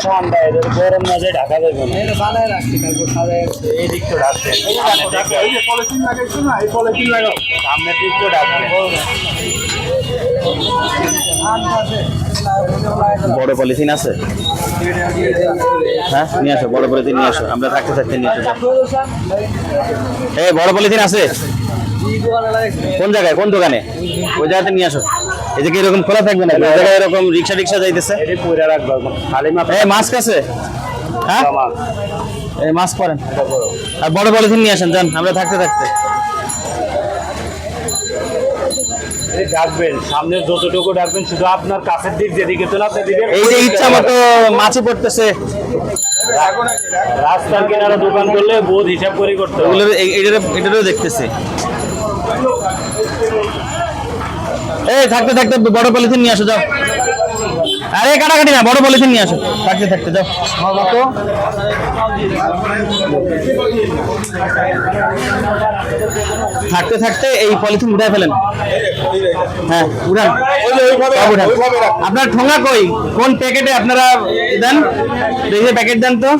ঠান্ডা এদের গরম মাঝে ঢাকা দেবে না, এটা বানায় রাখছি তারপর খাবে। এই দিক তো ঢাকছে, পলিথিন লাগাইছো না, এই পলিথিন লাগাও, সামনের দিক তো ঢাকবে। বড় পলিথিন আছে? হ্যাঁ নিয়ে আসো, বড় পলিথিন নিয়ে আসো, আমরা থাকতে থাকতে নিয়ে আসো। এই বড় পলিথিন আছে কোন জায়গায়, কোন দোকানে? ওই জায়গাতে নিয়ে আসো। এই যে এরকম খোলা থাকবে না, ওই জায়গায় এরকম রিক্সা যাইতেছে। মাস্ক আছে? হ্যাঁ এই মাস্ক পরেন আর বড় পলিথিন নিয়ে আসেন, যান আমরা থাকতে থাকতে। ডাকবেন সামনে যতটুকু ডাকবেন, শুধু আপনার কাছের দিক যেদিকে তোলা সেদিকে। এই যে ইচ্ছা মতো মাছি পড়তেছে, রাস্তার কিনারা দোকান করলে বোধ হিসাব করে করতে হবে। এটারও দেখতেছি। এই থাকতে থাকতে বড় পলিথিন নিয়ে আসো, যাও। আরে কাটাকাটি না, বড় পলিথিন নিয়ে আসো, থাকতে থাকতে যাও। থাকতে থাকতে এই পলিথিন উঠায় ফেলেন। হ্যাঁ উঠান, আপনার ঠোঙা কই, কোন প্যাকেটে আপনারা দেন? দেখে প্যাকেট দেন তো।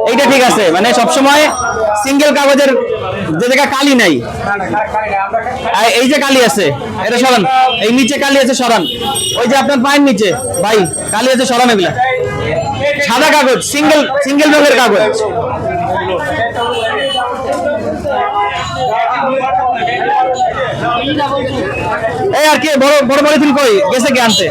এইটা ঠিক আছে, মানে সবসময় সিঙ্গেল কাগজের যে জায়গায় কালি নাই, এই যে কালি আছে এটা সরান, এই নিচে কালি আছে সরান, ওই যে আপনার পায়ের নিচে ভাই কালি আছে সরান, এগুলা সাদা কাগজ, সিঙ্গেল রঙের কাগজ। এই আর কি বড় পলিথিন কই গেছে, কি আনতে?